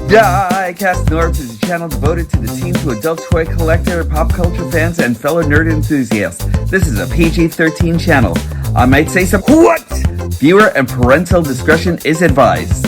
DIECAST NORBZ is a channel devoted to the teen to adult toy collector, pop culture fans, and fellow nerd enthusiasts. This is a PG-13 channel. I might say some what? Viewer and parental discretion is advised.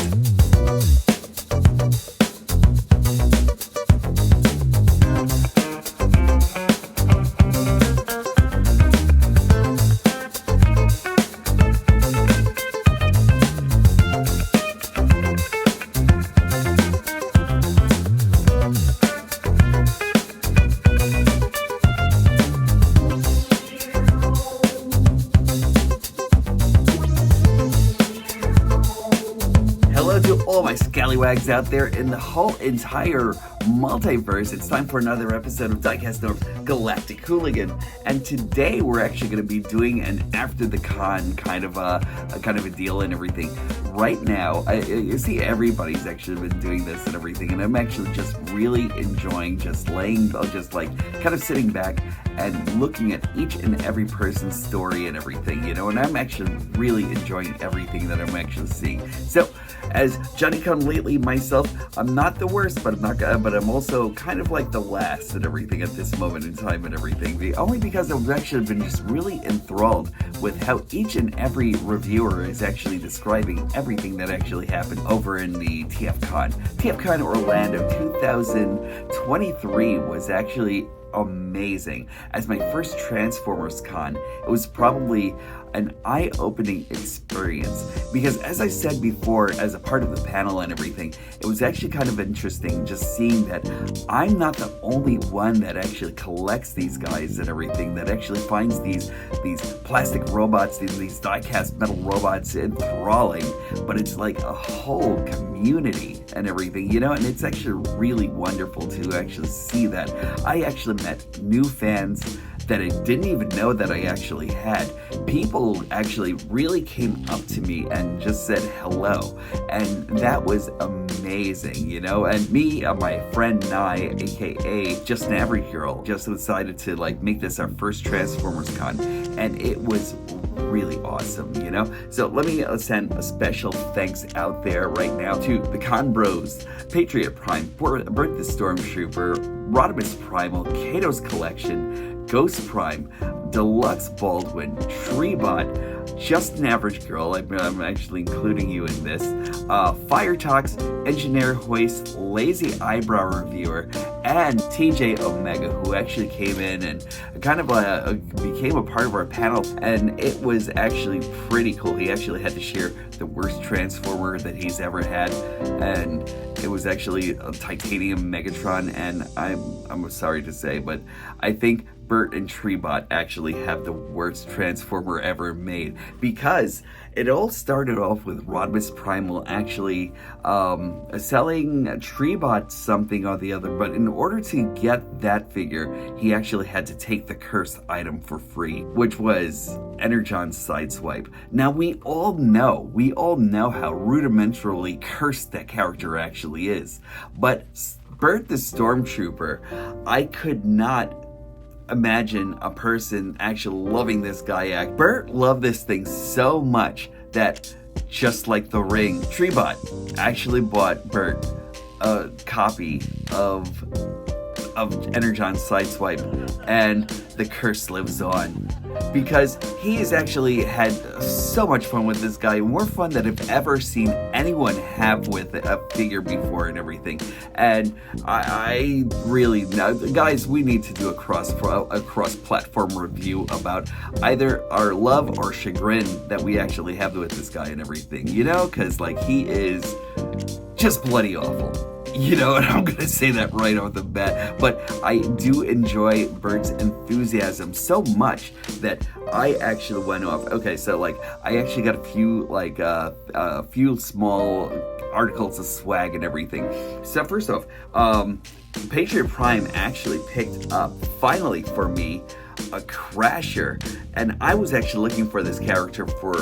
To all my scallywags out there in the whole entire multiverse, it's time for another episode of DIECAST NORBZ Galactic Hooligan, and today we're actually going to be doing an after the con kind of a deal and everything. Right now, you see everybody's actually been doing this and everything, and I'm actually just really enjoying just kind of sitting back and looking at each and every person's story and everything, you know, and I'm actually really enjoying everything that I'm actually seeing. So, as Johnny Come Lately myself, I'm not the worst, but I'm also kind of like the last and everything at this moment in time and everything. Only because I've actually been just really enthralled with how each and every reviewer is actually describing everything that actually happened over in the TFCon. TFCon Orlando 2023 was actually amazing. As my first Transformers con, it was probably an eye-opening experience because, as I said before, as a part of the panel and everything, it was actually kind of interesting just seeing that I'm not the only one that actually collects these guys and everything, that actually finds these plastic robots, these die-cast metal robots enthralling, but it's like a whole community and everything, you know, and it's actually really wonderful to actually see that. I actually met new fans that I didn't even know that I actually had. People actually really came up to me and just said hello, and that was amazing, you know. And me and my friend Nye, aka Just an Average Girl, just decided to make this our first Transformers con, and it was really awesome, you know. So let me send a special thanks out there right now to the Con Bros, Patriot Prime, Bert the Stormtrooper, Rodimus Primal, Kato's Collection, Ghost Prime, Deluxe Baldwin, Treebot, Just an Average Girl, I'm actually including you in this, Fire Talks, Engineer Hoist, Lazy Eyebrow Reviewer, and TJ Omega, who actually came in and kind of became a part of our panel, and it was actually pretty cool. He actually had to share the worst Transformer that he's ever had, and it was actually a Titanium Megatron, and I'm sorry to say, but I think Bert and Treebot actually have the worst Transformer ever made, because it all started off with Rodimus Primal actually selling Treebot something or the other, but in order to get that figure, he actually had to take the cursed item for free, which was Energon's Sideswipe. Now we all know how rudimentarily cursed that character actually is, but Bert the Stormtrooper, I could not imagine a person actually loving this guy. Bert loved this thing so much that, just like the ring, Treebot actually bought Bert a copy of Energon's Sideswipe, and the curse lives on, because he has actually had so much fun with this guy, more fun than I've ever seen anyone have with a figure before and everything. And I really, now, guys, we need to do a cross-platform review about either our love or chagrin that we actually have with this guy and everything, you know, because he is just bloody awful. You know, and I'm gonna say that right off the bat, but I do enjoy Bert's enthusiasm so much that I actually went off. Okay, so I actually got a few small articles of swag and everything. So first off, Patriot Prime actually picked up, finally for me, a Crasher, and I was actually looking for this character for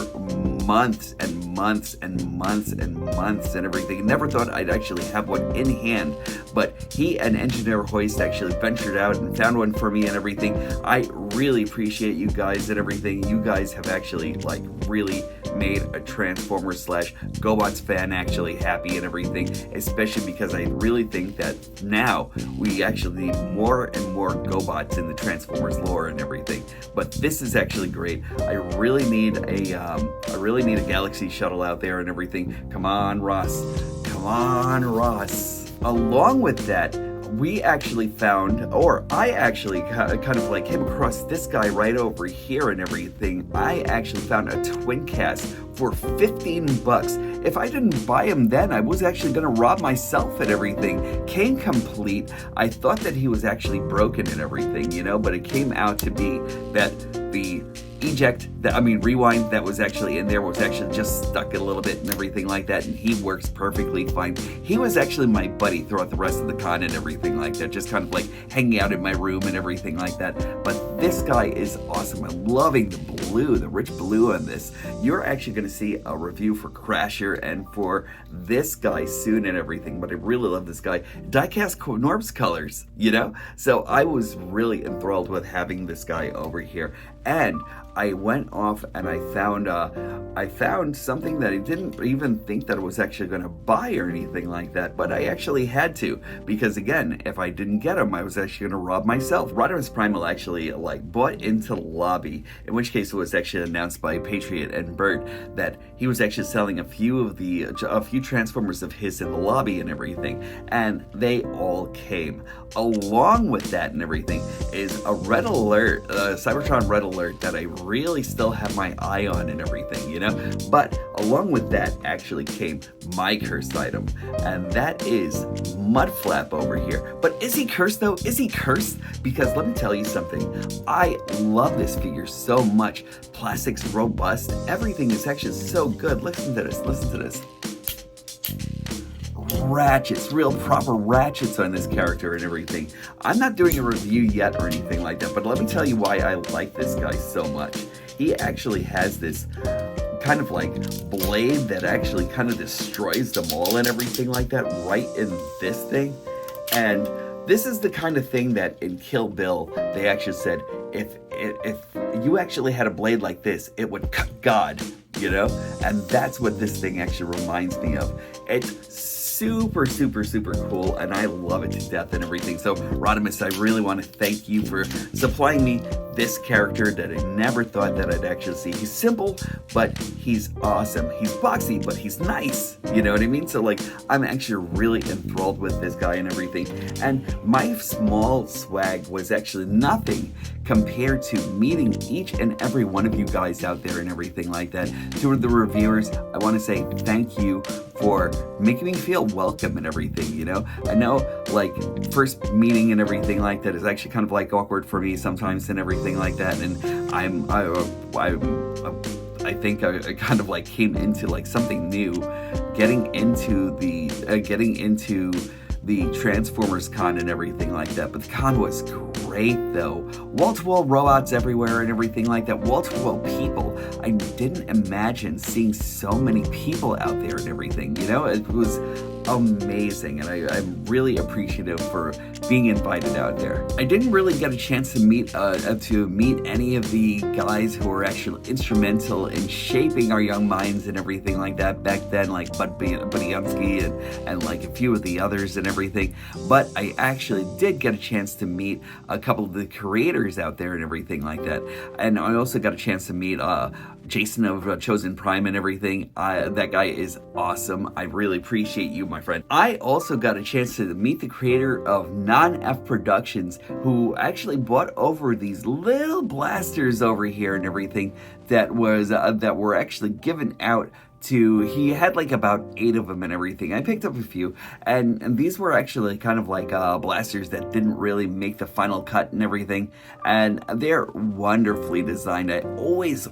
months and months and months and months and everything. Never thought I'd actually have one in hand, but he and Engineer Hoist actually ventured out and found one for me and everything. I really appreciate you guys and everything. You guys have actually like really made a Transformers / GoBots fan actually happy and everything, especially because I really think that now we actually need more and more GoBots in the Transformers lore and everything. But this is actually great. I really need a Galaxy shuttle out there and everything. Come on, Ross. Come on, Ross. Along with that, we actually found, or I actually kind of like came across this guy right over here and everything. I actually found a twin cast for 15 bucks. If I didn't buy him then, I was actually gonna rob myself and everything. Came complete. I thought that he was actually broken and everything, you know, but it came out to be that the rewind that was actually in there was actually just stuck a little bit and everything like that, and he works perfectly fine. He was actually my buddy throughout the rest of the con and everything like that, just kind of like hanging out in my room and everything like that. But this guy is awesome. I'm loving the blue, the rich blue on this. You're actually going to see a review for Crasher and for this guy soon and everything, but I really love this guy. DIECAST NORBZ colors, you know? So I was really enthralled with having this guy over here, and I went off and I found something that I didn't even think that I was actually going to buy or anything like that, but I actually had to, because again, if I didn't get him, I was actually going to rob myself. Rodimus Primal actually like bought into the lobby, in which case it was actually announced by Patriot and Bert that he was actually selling a few Transformers of his in the lobby and everything, and they all came. Along with that and everything is a red alert, Cybertron red alert that I really still have my eye on and everything, you know? But along with that actually came my cursed item, and that is Mudflap over here. But is he cursed though? Is he cursed? Because let me tell you something, I love this figure so much. Plastic's robust, everything is actually so good. Listen to this, listen to this. Ratchets, real proper ratchets on this character and everything. I'm not doing a review yet or anything like that, but let me tell you why I like this guy so much. He actually has this kind of like blade that actually kind of destroys them all and everything like that right in this thing. And this is the kind of thing that in Kill Bill, they actually said, if you actually had a blade like this, it would cut God, you know? And that's what this thing actually reminds me of. It's super, super, super cool, and I love it to death and everything. So, Rodimus, I really want to thank you for supplying me this character that I never thought that I'd actually see. He's simple, but he's awesome. He's boxy, but he's nice. You know what I mean? So, like, I'm actually really enthralled with this guy and everything. And my small swag was actually nothing compared to meeting each and every one of you guys out there and everything like that. To the reviewers, I want to say thank you for making me feel welcome and everything, you know? I know, like, first meeting and everything like that is actually kind of, like, awkward for me sometimes and everything like that, and I think I kind of, like, came into, like, something new, getting into the Transformers con and everything like that, but the con was great though. Wall-to-wall robots everywhere and everything like that, wall-to-wall people. I didn't imagine seeing so many people out there and everything, you know? It was amazing, and I'm really appreciative for being invited out there. I didn't really get a chance to meet any of the guys who were actually instrumental in shaping our young minds and everything like that back then, like Bud Budiansky and like a few of the others and everything, but I actually did get a chance to meet a couple of the creators out there and everything like that, and I also got a chance to meet Jason of Chosen Prime and everything. That guy is awesome. I really appreciate you, my friend. I also got a chance to meet the creator of Non-F Productions, who actually brought over these little blasters over here and everything that were actually given out he had like about 8 of them and everything. I picked up a few, and these were actually kind of like blasters that didn't really make the final cut and everything, and they're wonderfully designed. I always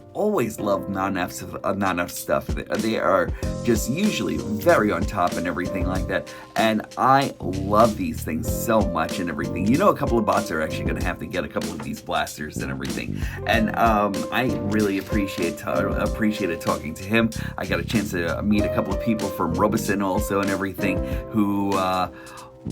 love non-F stuff. They are just usually very on top and everything like that, and I love these things so much and everything. You know, a couple of bots are actually going to have to get a couple of these blasters and everything, and I really appreciated talking to him. I got a chance to meet a couple of people from NORBZ also and everything who,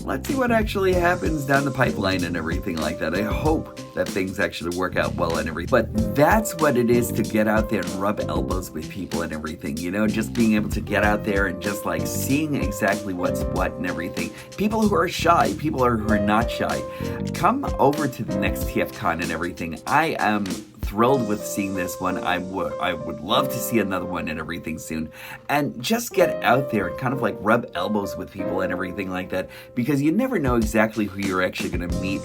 let's see what actually happens down the pipeline and everything like that. I hope that things actually work out well and everything. But that's what it is to get out there and rub elbows with people and everything, you know, just being able to get out there and just like seeing exactly what's what and everything. People who are shy, who are not shy, come over to the next TFCon and everything. I am thrilled with seeing this one. I would love to see another one and everything soon, and just get out there and kind of like rub elbows with people and everything like that, because you never know exactly who you're actually going to meet.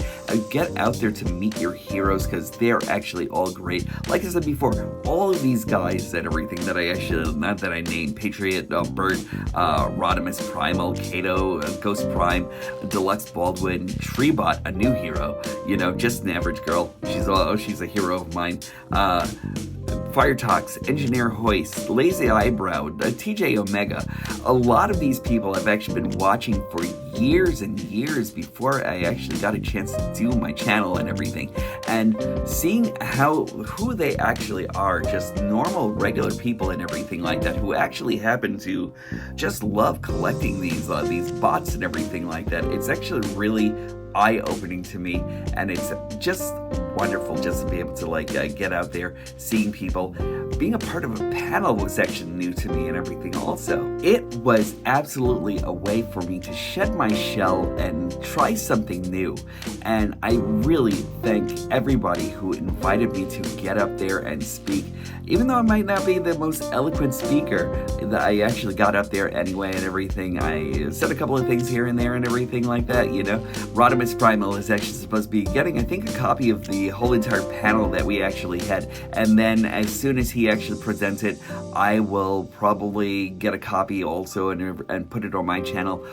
Get out there to meet your heroes, because they're actually all great. Like I said before, all of these guys and everything that I actually, not that I named, Patriot, Bird, Rodimus, Primal, Kato, Ghost Prime, Deluxe Baldwin, Treebot, a new hero, you know, just an average girl. She's a hero of mine. Firetox, Engineer Hoist, Lazy Eyebrow, TJ Omega. A lot of these people I've actually been watching for years and years before I actually got a chance to do my channel and everything. And seeing who they actually are, just normal, regular people and everything like that, who actually happen to just love collecting these bots and everything like that. It's actually really eye-opening to me, and it's just wonderful just to be able to like get out there, seeing people. Being a part of a panel was actually new to me and everything also. It was absolutely a way for me to shed my shell and try something new, and I really thank everybody who invited me to get up there and speak. Even though I might not be the most eloquent speaker, that I actually got up there anyway and everything. I said a couple of things here and there and everything like that, you know. Rodimus Primal is actually supposed to be getting, I think, a copy of the whole entire panel that we actually had, and then as soon as he actually presents it, I will probably get a copy also and put it on my channel,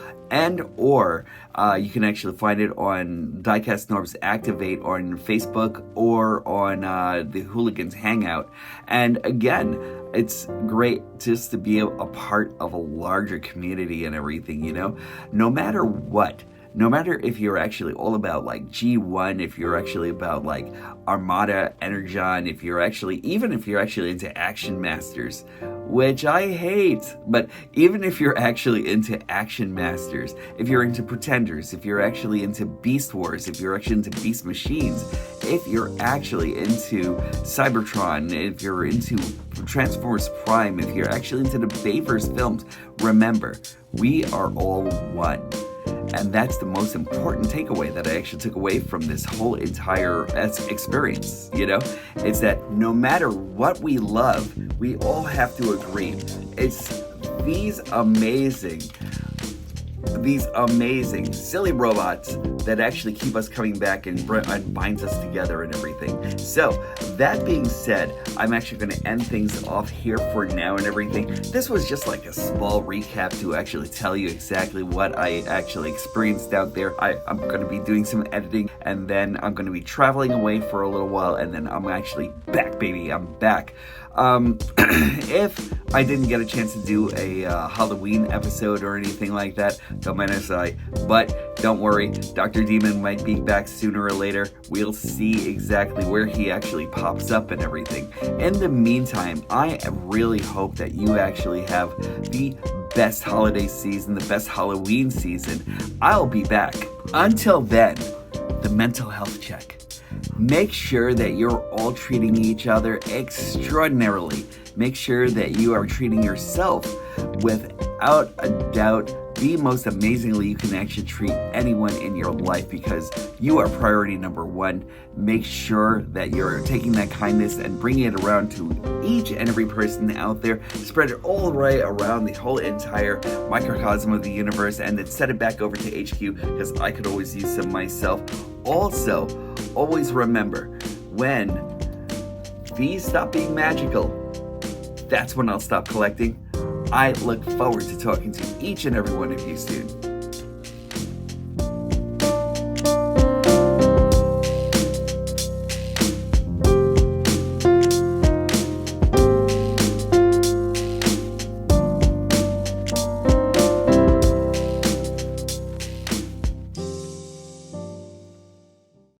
or you can actually find it on DIECAST NORBZ Activate on Facebook or on the Hooligans Hangout. And again, it's great just to be a part of a larger community and everything, you know. No matter what, no matter if you're actually all about like G1, if you're actually about like Armada, Energon, if you're actually into Action Masters, which I hate, but even if you're actually into Action Masters, if you're into Pretenders, if you're actually into Beast Wars, if you're actually into Beast Machines, if you're actually into Cybertron, if you're into Transformers Prime, if you're actually into the Bayverse films, remember, we are all one. And that's the most important takeaway that I actually took away from this whole entire experience, you know? It's that no matter what we love, we all have to agree. It's these amazing silly robots that actually keep us coming back and binds us together and everything. So that being said, I'm actually going to end things off here for now and everything. This was just like a small recap to actually tell you exactly what I actually experienced out there. I'm going to be doing some editing, and then I'm going to be traveling away for a little while, and then I'm actually back, baby. I'm back. If I didn't get a chance to do a Halloween episode or anything like that, don't mind us, but don't worry, Dr. Demon might be back sooner or later. We'll see exactly where he actually pops up and everything. In the meantime, I really hope that you actually have the best holiday season, the best Halloween season. I'll be back. Until then, the mental health check. Make sure that you're all treating each other extraordinarily. Make sure that you are treating yourself without a doubt the most amazingly you can actually treat anyone in your life, because you are priority number one. Make sure that you're taking that kindness and bringing it around to each and every person out there. Spread it all right around the whole entire microcosm of the universe, and then send it back over to HQ, because I could always use some myself. Also, always remember, when these stop being magical, that's when I'll stop collecting. I look forward to talking to each and every one of you soon.